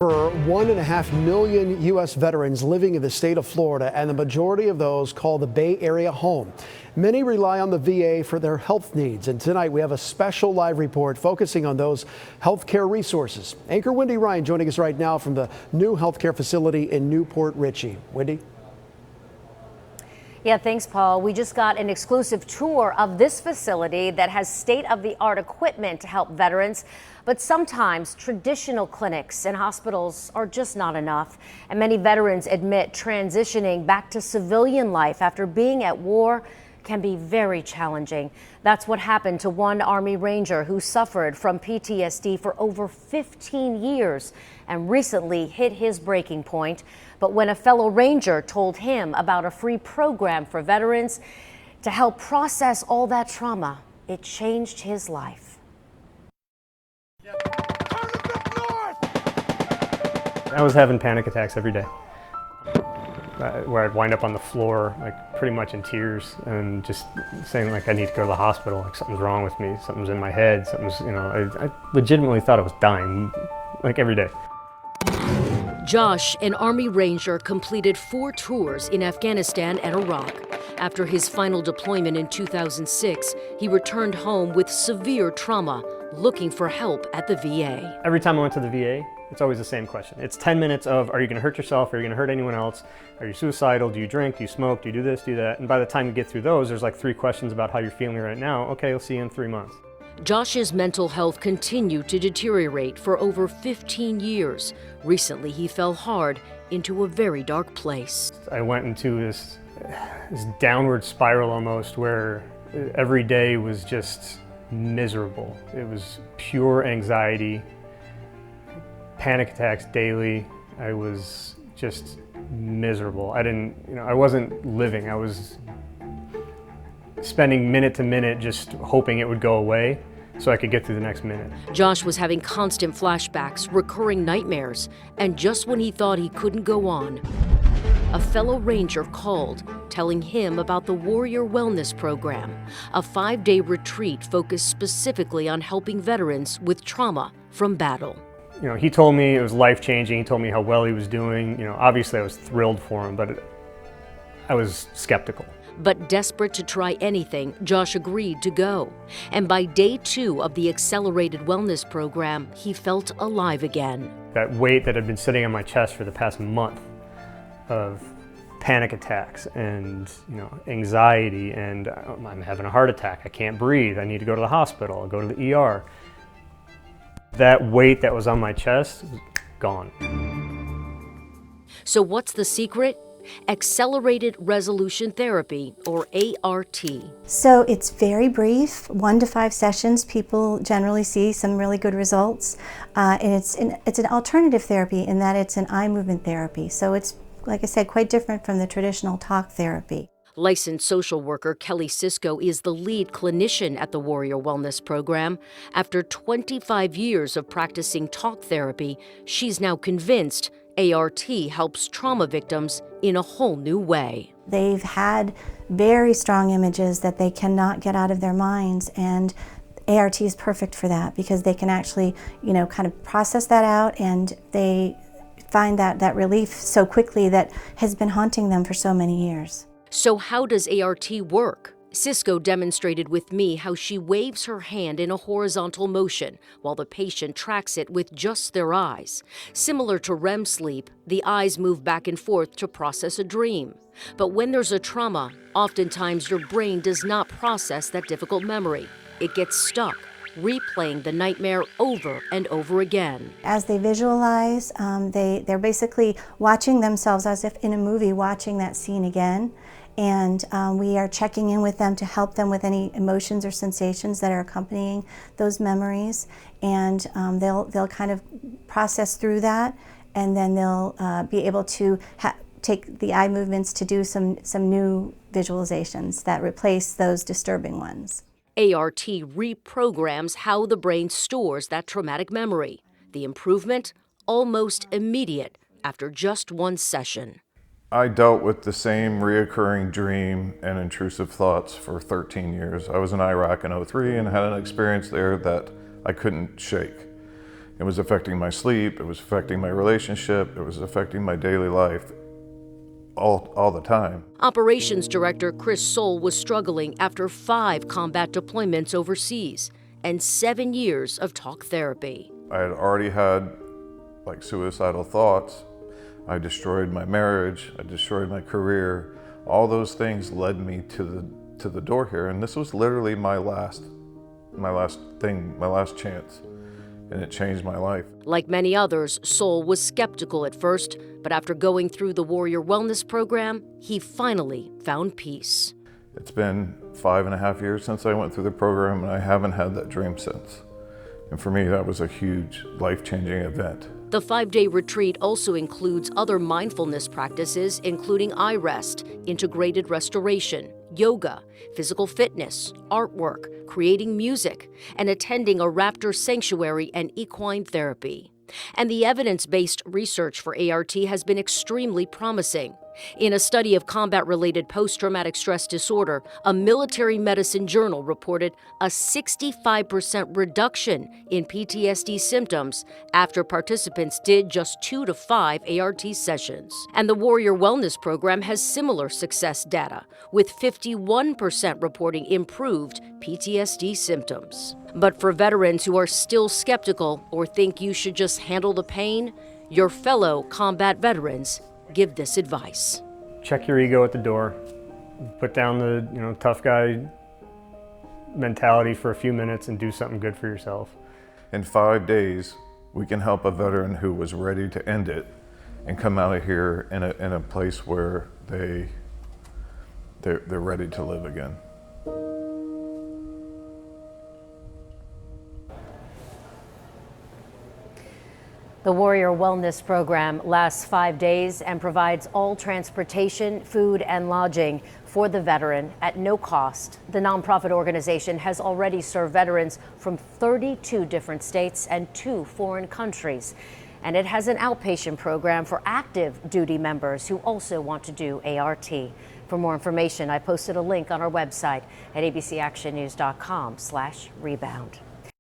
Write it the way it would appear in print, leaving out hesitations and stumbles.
For 1.5 million U.S. veterans living in the state of Florida, and the majority of those call the Bay Area home. Many rely on the VA for their health needs, and tonight we have a special live report focusing on those healthcare resources. Anchor Wendy Ryan joining us right now from the new healthcare facility in Newport Richey. Wendy? Yeah, thanks, Paul. We just got an exclusive tour of this facility that has state-of-the-art equipment to help veterans. But sometimes traditional clinics and hospitals are just not enough. And many veterans admit transitioning back to civilian life after being at war can be very challenging. That's what happened to one Army Ranger who suffered from PTSD for over 15 years and recently hit his breaking point. But when a fellow Ranger told him about a free program for veterans to help process all that trauma, it changed his life. I was having panic attacks every day, where I'd wind up on the floor, like pretty much in tears, and just saying like I need to go to the hospital, like something's wrong with me, something's in my head, something's, I legitimately thought I was dying, like every day. Josh, an Army Ranger, completed 4 tours in Afghanistan and Iraq. After his final deployment in 2006, he returned home with severe trauma, looking for help at the VA. Every time I went to the VA, it's always the same question. It's 10 minutes of, are you gonna hurt yourself? Are you gonna hurt anyone else? Are you suicidal? Do you drink? Do you smoke? Do you do this, do that? And by the time you get through those, there's like 3 questions about how you're feeling right now. Okay, we'll see you in 3 months. Josh's mental health continued to deteriorate for over 15 years. Recently, he fell hard into a very dark place. I went into this downward spiral almost, where every day was just miserable. It was pure anxiety, panic attacks daily. I was just miserable. I wasn't living. I was spending minute to minute just hoping it would go away so I could get through the next minute. Josh was having constant flashbacks, recurring nightmares, and just when he thought he couldn't go on, a fellow Ranger called, telling him about the Warrior Wellness Program, a 5-day retreat focused specifically on helping veterans with trauma from battle. He told me it was life-changing. He told me how well he was doing. Obviously I was thrilled for him, but I was skeptical. But desperate to try anything, Josh agreed to go. And by day 2 of the Accelerated Wellness Program, he felt alive again. That weight that had been sitting on my chest for the past month of panic attacks and anxiety, and I'm having a heart attack, I can't breathe, I need to go to the hospital, I'll go to the ER. That weight that was on my chest was gone. So what's the secret? Accelerated Resolution Therapy, or ART. So it's very brief, 1 to 5 sessions. People generally see some really good results. And it's an alternative therapy in that it's an eye movement therapy. So it's, like I said, quite different from the traditional talk therapy. Licensed social worker Kelly Cisco is the lead clinician at the Warrior Wellness Program. After 25 years of practicing talk therapy, she's now convinced ART helps trauma victims in a whole new way. They've had very strong images that they cannot get out of their minds, and ART is perfect for that because they can actually, kind of process that out, and they find that relief so quickly that has been haunting them for so many years. So how does ART work? Cisco demonstrated with me how she waves her hand in a horizontal motion while the patient tracks it with just their eyes. Similar to REM sleep, the eyes move back and forth to process a dream. But when there's a trauma, oftentimes your brain does not process that difficult memory. It gets stuck, replaying the nightmare over and over again. As they visualize, they're basically watching themselves as if in a movie, watching that scene again. And we are checking in with them to help them with any emotions or sensations that are accompanying those memories. And they'll kind of process through that, and then they'll be able to take the eye movements to do some new visualizations that replace those disturbing ones. ART reprograms how the brain stores that traumatic memory. The improvement, almost immediate after just 1 session. I dealt with the same reoccurring dream and intrusive thoughts for 13 years. I was in Iraq in '03 and had an experience there that I couldn't shake. It was affecting my sleep, it was affecting my relationship, it was affecting my daily life all the time. Operations Director Chris Soul was struggling after 5 combat deployments overseas and 7 years of talk therapy. I had already had like suicidal thoughts. I destroyed my marriage, I destroyed my career. All those things led me to the door here, and this was literally my last chance, and it changed my life. Like many others, Soul was skeptical at first, but after going through the Warrior Wellness Program, he finally found peace. It's been 5.5 years since I went through the program, and I haven't had that dream since. And for me, that was a huge life-changing event. The 5-day retreat also includes other mindfulness practices, including eye rest, integrated restoration, yoga, physical fitness, artwork, creating music, and attending a raptor sanctuary and equine therapy. And the evidence-based research for ART has been extremely promising. In a study of combat-related post-traumatic stress disorder, a military medicine journal reported a 65% reduction in PTSD symptoms after participants did just 2 to 5 ART sessions. And the Warrior Wellness Program has similar success data, with 51% reporting improved PTSD symptoms. But for veterans who are still skeptical or think you should just handle the pain, your fellow combat veterans give this advice. Check your ego at the door. Put down the tough guy mentality for a few minutes and do something good for yourself. In 5 days, we can help a veteran who was ready to end it and come out of here in a place where they're ready to live again. The Warrior Wellness Program lasts 5 days and provides all transportation, food, and lodging for the veteran at no cost. The nonprofit organization has already served veterans from 32 different states and 2 foreign countries. And it has an outpatient program for active duty members who also want to do ART. For more information, I posted a link on our website at abcactionnews.com/rebound.